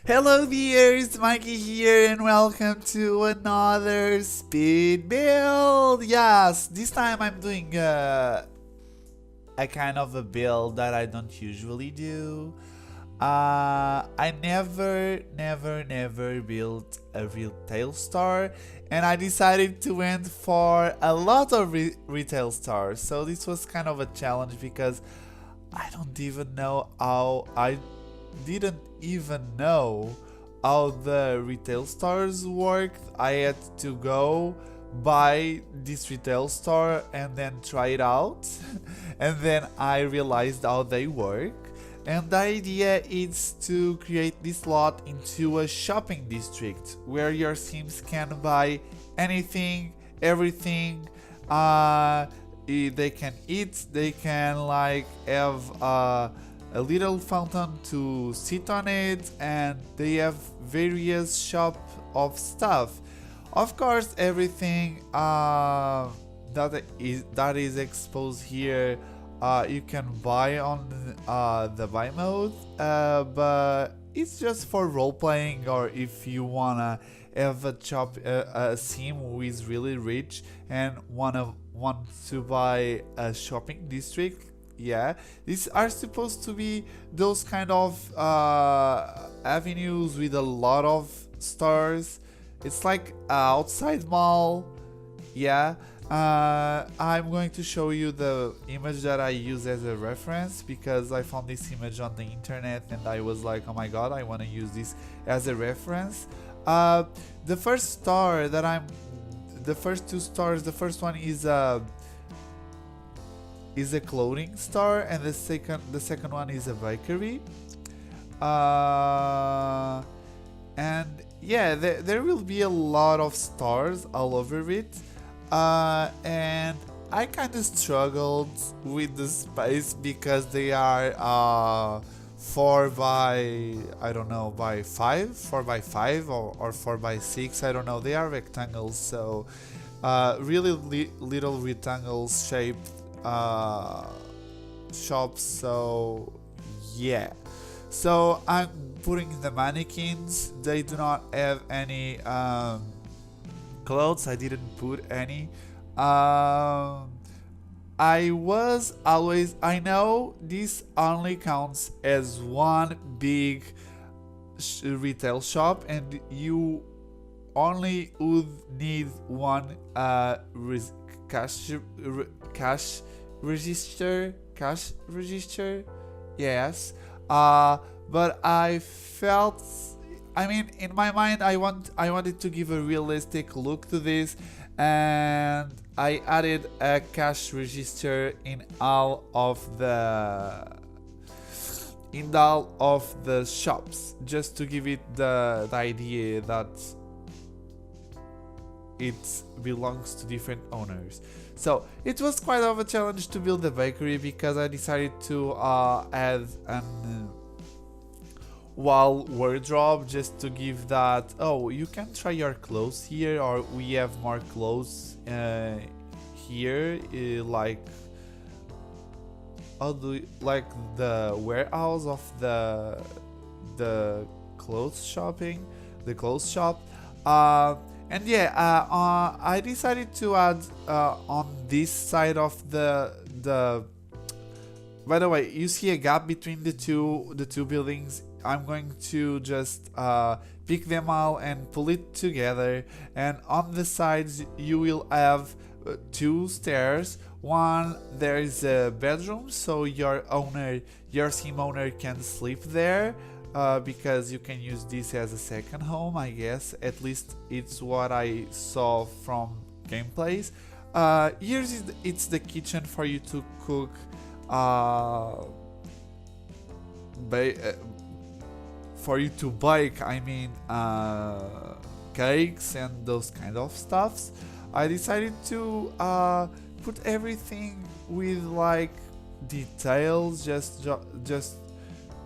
Hello dears, Mikey here and welcome to another speed build. Yes, this time I'm doing a kind of a build that I don't usually do. I never built a retail store, and I decided to went for a lot of retail stores. So this was kind of a challenge because I don't even know how I didn't even know how the retail stores worked. I had to go buy this retail store and then try it out and then I realized how they work. And the idea is to create this lot into a shopping district where your sims can buy anything, everything. They can eat, they can like have a little fountain to sit on it, and they have various shop of stuff. Of course, everything that is exposed here, you can buy on the buy mode, but it's just for role playing, or if you wanna have a sim who is really rich and want to buy a shopping district. Yeah, these are supposed to be those kind of avenues with a lot of stores. It's like outside mall. Yeah. I'm going to show you the image that I use as a reference because I found this image on the internet and I was like, oh my god, I want to use this as a reference. The first store that the first two stores, the first one is a clothing store, and the second one is a bakery. And yeah, there will be a lot of stores all over it. And I kind of struggled with the space because they are 4 by, I don't know, by 5, 4 by 5 or 4 by 6, I don't know. They are rectangles, so really little rectangles shaped shops. So yeah, so I'm putting the mannequins. They do not have any clothes. I didn't put any. I know this only counts as one big retail shop, and you only would need one cash register. Yes. But I felt, I mean, in my mind, I wanted to give a realistic look to this, and I added a cash register in all of the shops, just to give it the idea that it belongs to different owners. So it was quite of a challenge to build the bakery because I decided to add an wall wardrobe just to give that, oh, you can try your clothes here, or we have more clothes here, like like the warehouse of the clothes shopping, the clothes shop. And yeah, I decided to add on this side of the. By the way, you see a gap between the two buildings. I'm going to just pick them all and pull it together. And on the sides, you will have 2 stairs. One, there is a bedroom, so your sim owner can sleep there. Because you can use this as a second home, I guess. At least it's what I saw from gameplays. It's the kitchen for you to cook for you to bake, I mean, cakes and those kind of stuffs. I decided to put everything with like details, just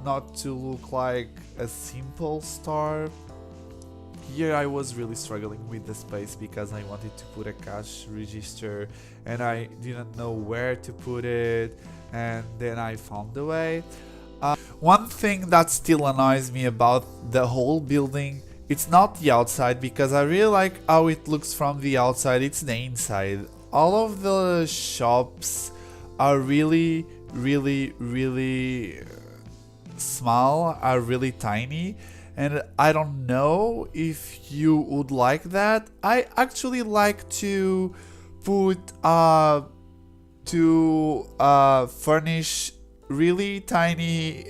not to look like a simple store. Here I was really struggling with the space because I wanted to put a cash register and I didn't know where to put it, and then I found the way. one thing that still annoys me about the whole building, it's not the outside, because I really like how it looks from the outside, it's the inside. All of the shops are really small, are really tiny, and I don't know if you would like that. I actually like to put furnish really tiny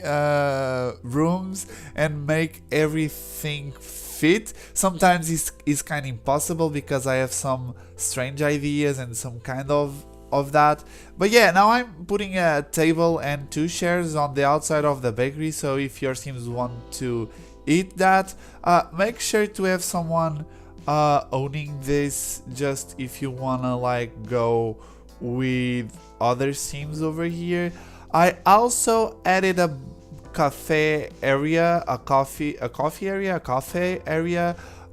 rooms and make everything fit. Sometimes it's kind of impossible because I have some strange ideas and some kind of that. But yeah, now I'm putting a table and 2 chairs on the outside of the bakery, so if your Sims want to eat that, make sure to have someone owning this, just if you wanna like go with other Sims over here. I also added a cafe area, a coffee area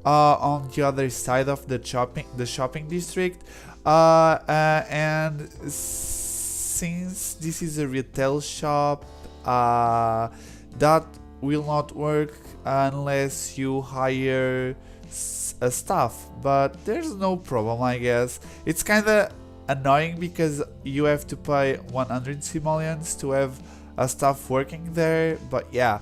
on the other side of the shopping district. And since this is a retail shop, that will not work unless you hire a staff, but there's no problem, I guess. It's kinda annoying because you have to pay 100 simoleons to have a staff working there, but yeah.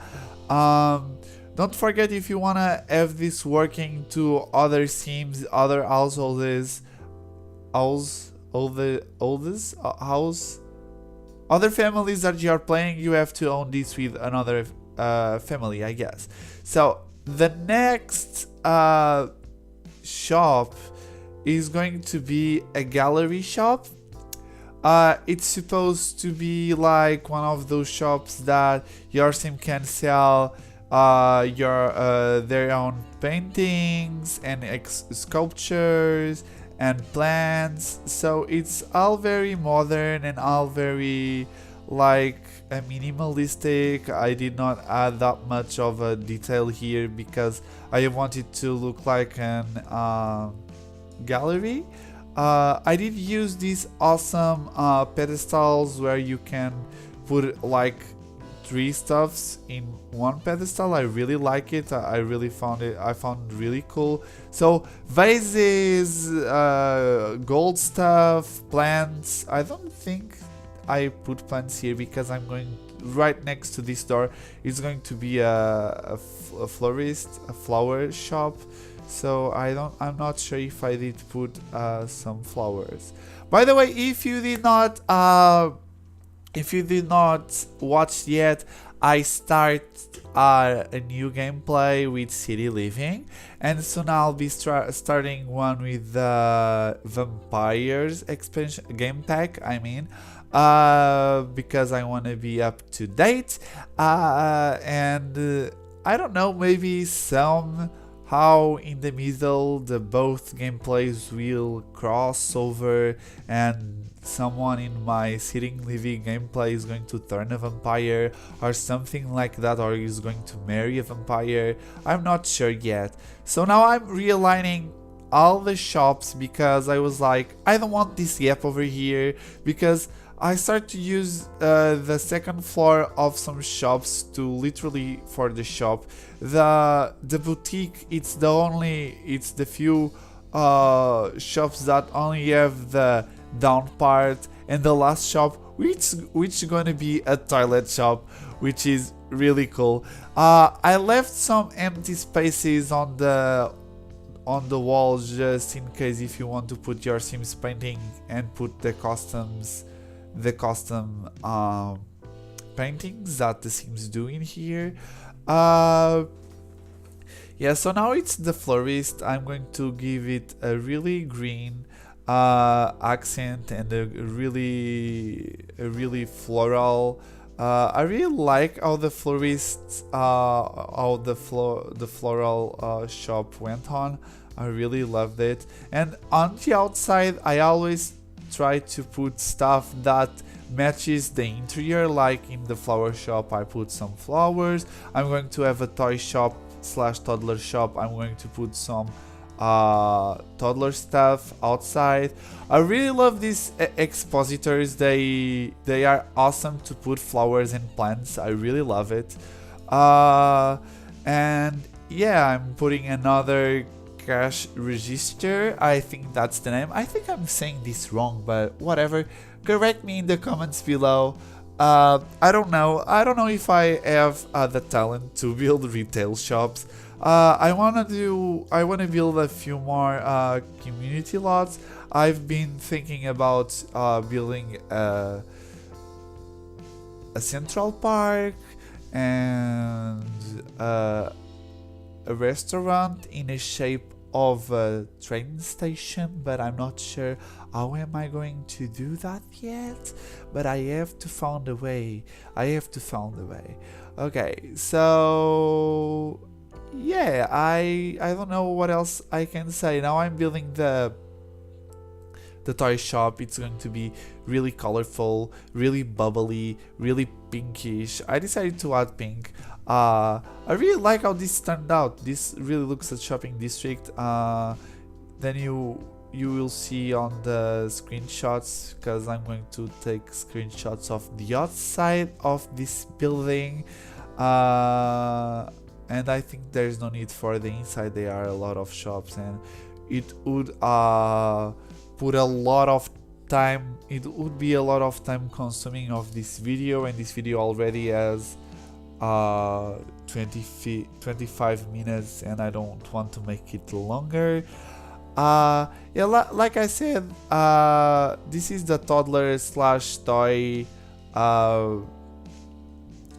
Don't forget, if you wanna have this working to other Sims, other households, other families that you are playing, you have to own this with another family, I guess. So the next shop is going to be a gallery shop. It's supposed to be like one of those shops that your Sim can sell their own paintings and sculptures and plants. So it's all very modern and all very like minimalistic. I did not add that much of a detail here because I wanted to look like an gallery. I did use these awesome pedestals where you can put like 3 stuffs in one pedestal. I really like it. I found it really cool. So vases, gold stuff, plants. I don't think I put plants here because I'm going right next to this door. It's going to be a florist, a flower shop. So I'm not sure if I did put some flowers. By the way, if you did not watch yet, I start a new gameplay with City Living, and soon I'll be starting one with the Vampires expansion game pack. I mean, because I want to be up to date, and I don't know, maybe somehow in the middle the both gameplays will cross over and someone in my sitting living gameplay is going to turn a vampire or something like that, or is going to marry a vampire. I'm not sure yet. So now I'm realigning all the shops because I was like, I don't want this gap over here, because I start to use the second floor of some shops to literally for the shop. The boutique, it's the few shops that only have the down part, and the last shop which is gonna be a toilet shop, which is really cool. I left some empty spaces on the walls just in case if you want to put your Sims painting and put the custom paintings that the Sims do in here. Yeah, so now it's the florist. I'm going to give it a really green accent and a really floral. I really like how the florist, how the floral shop went on. I really loved it. And on the outside, I always try to put stuff that matches the interior. Like in the flower shop, I put some flowers. I'm going to have a toy shop / toddler shop. I'm going to put some toddler stuff outside. I really love these expositors. They are awesome to put flowers and plants. I really love it. And yeah, I'm putting another cash register. I think that's the name. I think I'm saying this wrong, but whatever. Correct me in the comments below. I don't know. I don't know if I have the talent to build retail shops. I wanna build a few more community lots. I've been thinking about building a central park and a restaurant in a shape of a train station, but I'm not sure how am I going to do that yet. But I have to find a way. Okay, so yeah, I don't know what else I can say. Now I'm building the toy shop. It's going to be really colorful, really bubbly, really pinkish. I decided to add pink. I really like how this turned out. This really looks like shopping district. Then you will see on the screenshots, because I'm going to take screenshots of the outside of this building. And I think there's no need for the inside. There are a lot of shops, and it would put a lot of time. It would be a lot of time consuming of this video, and this video already has 25 minutes, and I don't want to make it longer. Yeah, like I said, this is the toddler slash toy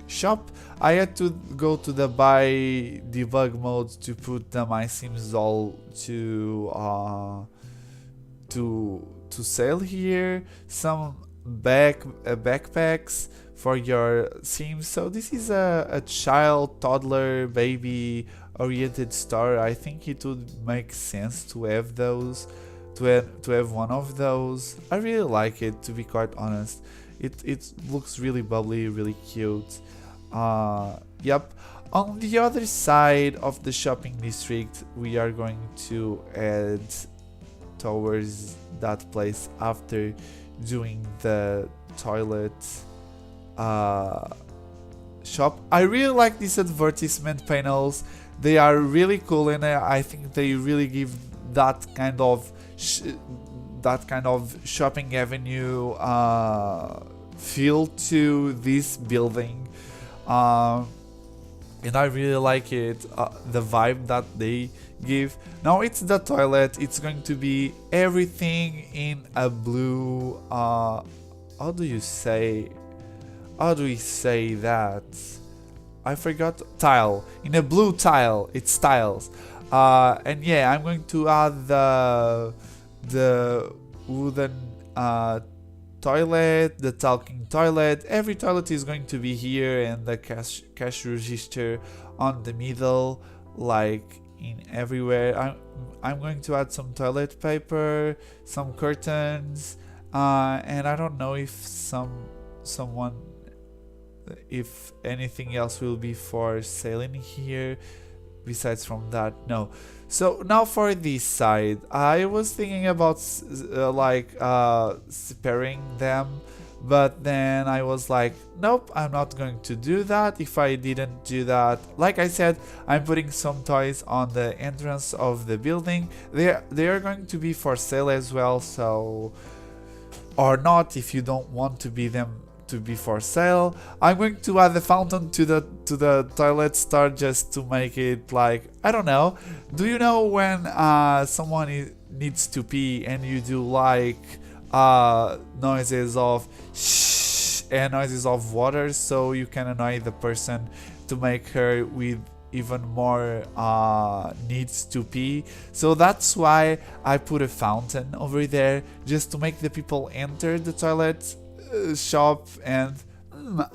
shop. I had to go to the buy debug mode to put the My Sims doll to sell here. Some backpacks for your Sims. So this is a child, toddler, baby oriented store. I think it would make sense to have those, to have one of those. I really like it, to be quite honest. It looks really bubbly, really cute. Yep. On the other side of the shopping district, we are going to add towards that place after doing the toilet shop. I really like these advertisement panels. They are really cool, and I think they really give that kind of shopping avenue feel to this building. And I really like it, the vibe that they give. Now it's the toilet. It's going to be everything in a blue, how do we say that? I forgot. Tile. In a blue tile. It's tiles. And yeah, I'm going to add the wooden toilet, the talking toilet. Every toilet is going to be here, and the cash register on the middle, like in everywhere. I'm going to add some toilet paper, some curtains, and I don't know if if anything else will be for sale in here besides from that. No. So now for this side, I was thinking about sparing them, but then I was like, nope, I'm not going to do that. If I didn't do that, like I said, I'm putting some toys on the entrance of the building. They are going to be for sale as well, so, or not if you don't want to be for sale. I'm going to add the fountain to the toilet store just to make it like, I don't know. Do you know when someone needs to pee and you do like noises of shh and noises of water, so you can annoy the person to make her with even more needs to pee? So that's why I put a fountain over there, just to make the people enter the toilet shop and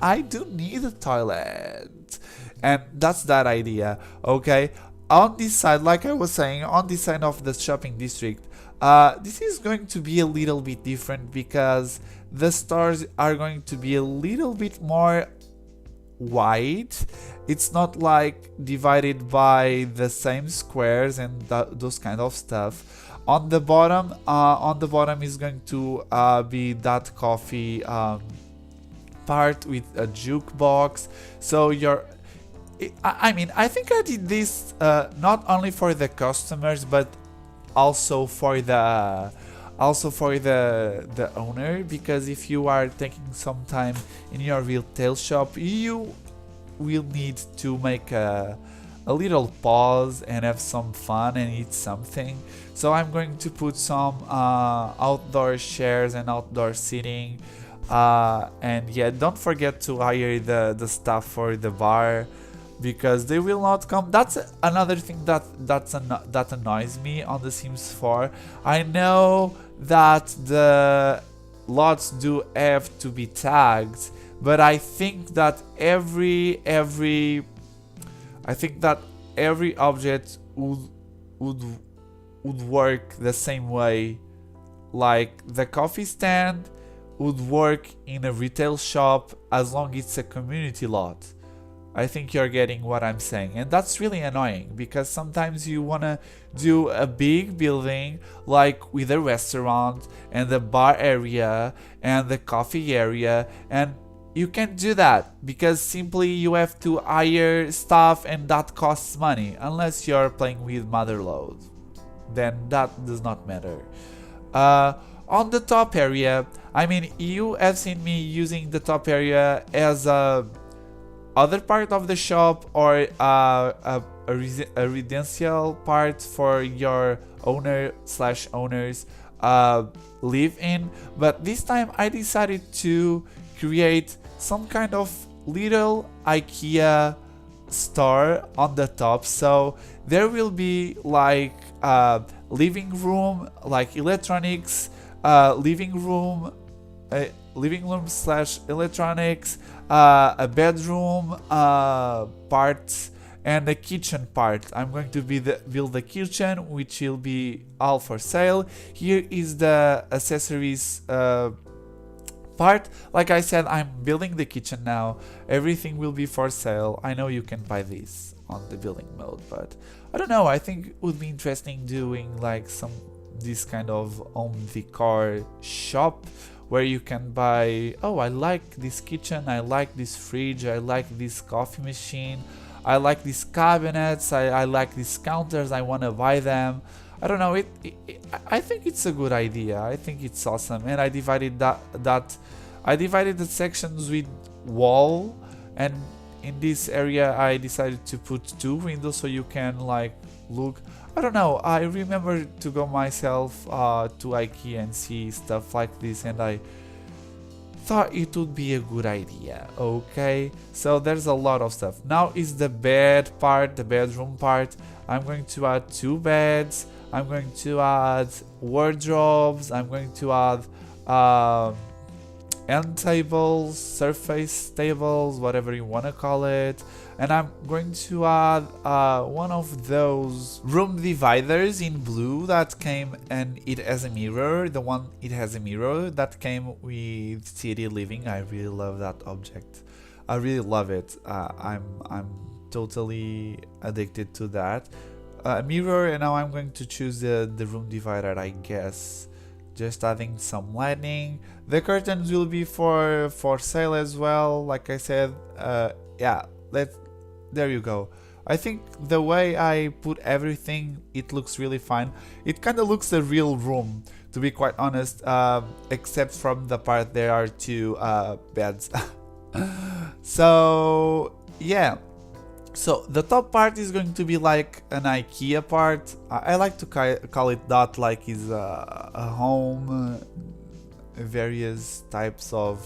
I do need a toilet, and that's that idea. Okay, on this side, like I was saying, on this side of the shopping district, this is going to be a little bit different because the stores are going to be a little bit more wide. It's not like divided by the same squares and those kind of stuff. On the bottom is going to be that coffee part with a jukebox. So I mean, I think I did this not only for the customers, but also for the owner, because if you are taking some time in your retail shop, you will need to make a little pause and have some fun and eat something. So I'm going to put some outdoor chairs and outdoor seating, and yeah, don't forget to hire the staff for the bar, because they will not come. That's another thing that annoys me on The Sims 4. I know that the lots do have to be tagged, but I think that every object would work the same way. Like the coffee stand would work in a retail shop as long as it's a community lot. I think you're getting what I'm saying, and that's really annoying, because sometimes you want to do a big building like with a restaurant and the bar area and the coffee area, and you can't do that because simply you have to hire staff, and that costs money. Unless you're playing with Motherload, then that does not matter. On the top area, I mean, you have seen me using the top area as a other part of the shop, or a residential part for your owner/owners live in. But this time I decided to create some kind of little IKEA store on the top. So there will be like living room, like electronics, living room slash electronics, a bedroom part, and a kitchen part. I'm going to build the kitchen, which will be all for sale. Here is the accessories part. Like I said, I'm building the kitchen now. Everything will be for sale. I know you can buy this on the building mode, but I don't know. I think it would be interesting doing like this kind of home decor shop, where you can buy, oh, I like this kitchen, I like this fridge, I like this coffee machine, I like these cabinets, I like these counters, I want to buy them. I don't know, I think it's a good idea. I think it's awesome. And I divided I divided the sections with wall, and in this area I decided to put 2 windows so you can like look. I don't know, I remember to go myself to IKEA and see stuff like this, and I thought it would be a good idea. Okay, so there's a lot of stuff. Now is the bed part, the bedroom part. I'm going to add 2 beds, I'm going to add wardrobes, I'm going to add end tables, surface tables, whatever you want to call it. And I'm going to add one of those room dividers in blue that came, and it has a mirror. The one it has a mirror that came with City Living. I really love that object. I really love it. I'm totally addicted to that mirror. And now I'm going to choose the room divider, I guess. Just adding some lighting. The curtains will be for sale as well. Like I said, yeah. There you go. I think the way I put everything, it looks really fine. It kind of looks a real room, to be quite honest, except from the part there are 2 beds. So yeah, so the top part is going to be like an IKEA part. I like to call it that, like is a home, various types of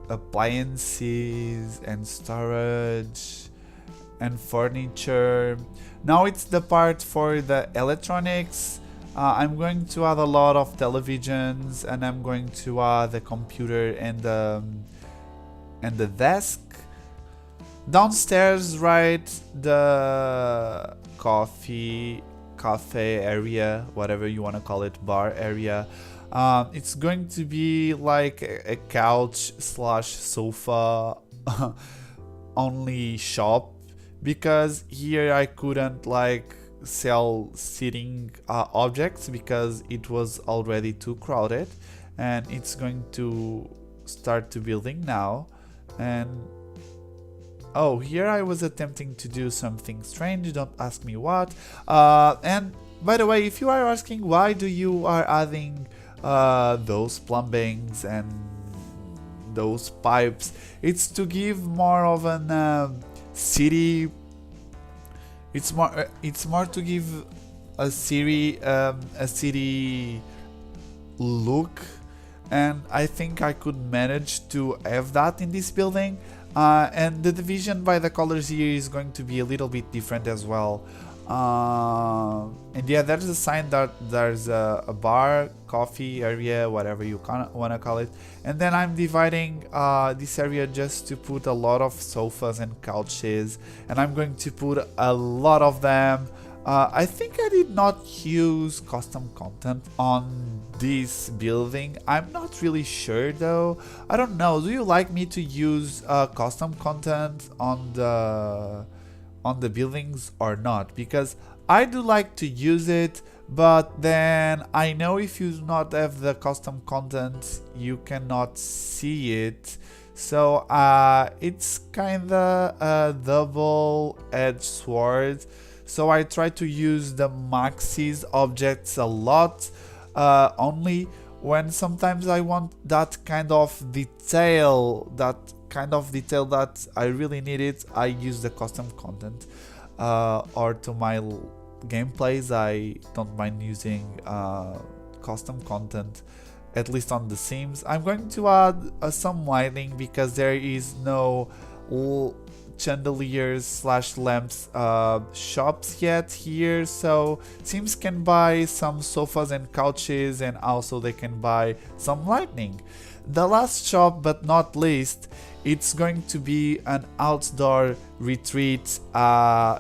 appliances and storage and furniture. Now it's the part for the electronics. I'm going to add a lot of televisions, and I'm going to add the computer and the desk. Downstairs, right, the cafe area, whatever you want to call it, bar area. It's going to be like a couch slash sofa only shop, because here I couldn't like sell sitting objects because it was already too crowded, and it's going to start to building now. And oh, here I was attempting to do something strange, don't ask me what. And by the way, if you are asking why do you are adding those plumbings and those pipes, it's to give more of an city. It's more to give a city look, and I think I could manage to have that in this building. And the division by the colors here is going to be a little bit different as well. And yeah, there's a sign that there's a bar, coffee area, whatever you wanna call it. And then I'm dividing this area just to put a lot of sofas and couches, and I'm going to put a lot of them. I think I did not use custom content on this building. I'm not really sure though. I don't know. Do you like me to use custom content on the buildings or not? Because I do like to use it, but then I know if you do not have the custom content, you cannot see it. So it's kinda a double-edged sword. So I try to use the maxis objects a lot, only when sometimes I want that kind of detail, that I really need it, I use the custom content. Or to my gameplays, I don't mind using custom content, at least on the Sims. I'm going to add some lighting because there is no chandeliers slash lamps shops yet here, so Sims can buy some sofas and couches, and also they can buy some lighting. The last shop but not least, it's going to be an outdoor retreat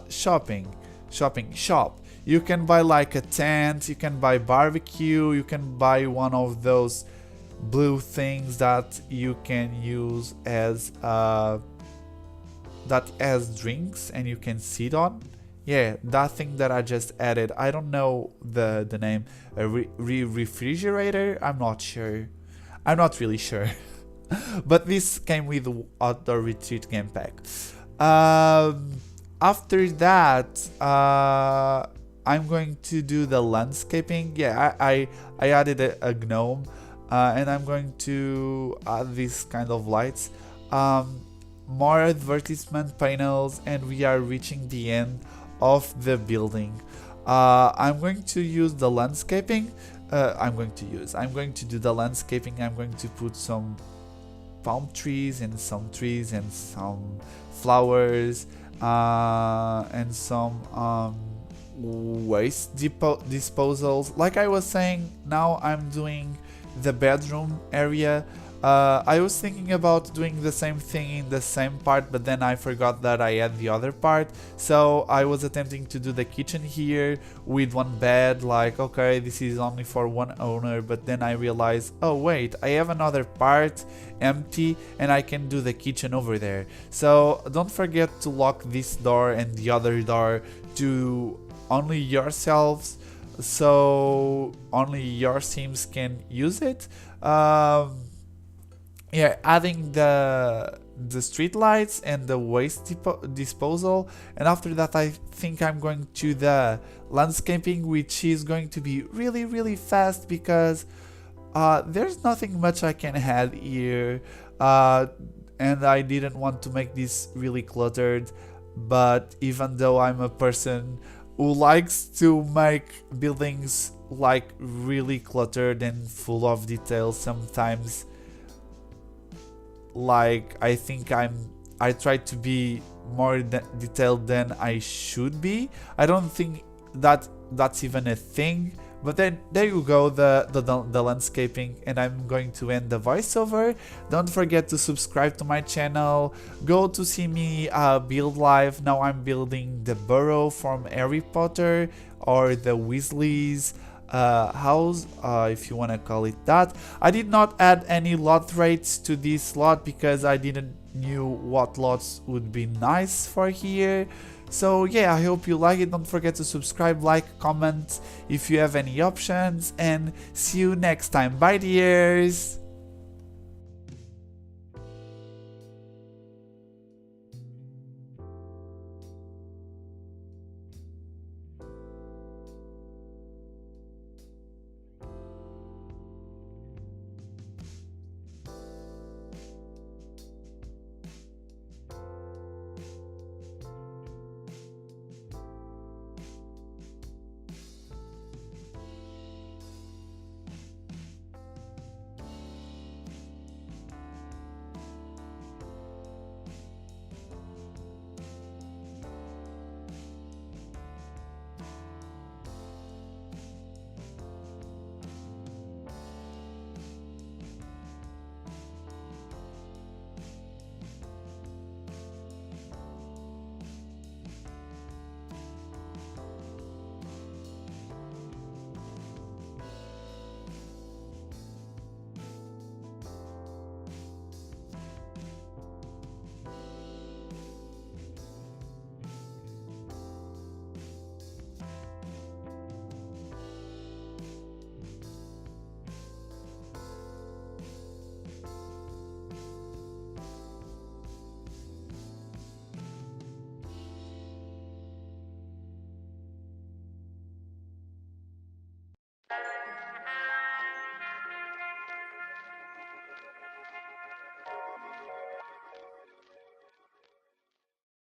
shopping shop. You can buy like a tent, you can buy barbecue, you can buy one of those blue things that you can use as that has drinks and you can sit on. Yeah, that thing that I just added. I don't know the name. A refrigerator? I'm not sure. I'm not really sure. But this came with the outdoor retreat game pack. After that, I'm going to do the landscaping. Yeah, I added a gnome, and I'm going to add this kind of lights. More advertisement panels, and we are reaching the end of the building. I'm going to use the landscaping. I'm going to do the landscaping. I'm going to put some palm trees and some flowers, and some waste disposals. Like I was saying, now I'm doing the bedroom area. I was thinking about doing the same thing in the same part, but then I forgot that I had the other part. So I was attempting to do the kitchen here with one bed, like, okay, this is only for one owner, but then I realized, oh wait, I have another part empty and I can do the kitchen over there. So don't forget to lock this door and the other door to only yourselves, so only your Sims can use it. Yeah, adding the street lights and the waste disposal, and after that I think I'm going to the landscaping, which is going to be really fast because there's nothing much I can add here, and I didn't want to make this really cluttered. But even though I'm a person who likes to make buildings like really cluttered and full of details, sometimes, like, I think I try to be more detailed than I should be. I don't think that's even a thing, but then there you go, the landscaping, and I'm going to end the voiceover. Don't forget to subscribe to my channel. Go to see me build live. Now I'm building the burrow from Harry Potter, or the Weasley's house, if you want to call it that. I did not add any lot rates to this lot because I didn't knew what lots would be nice for here. So yeah, I hope you like it. Don't forget to subscribe, like, comment if you have any options, and see you next time. Bye dears!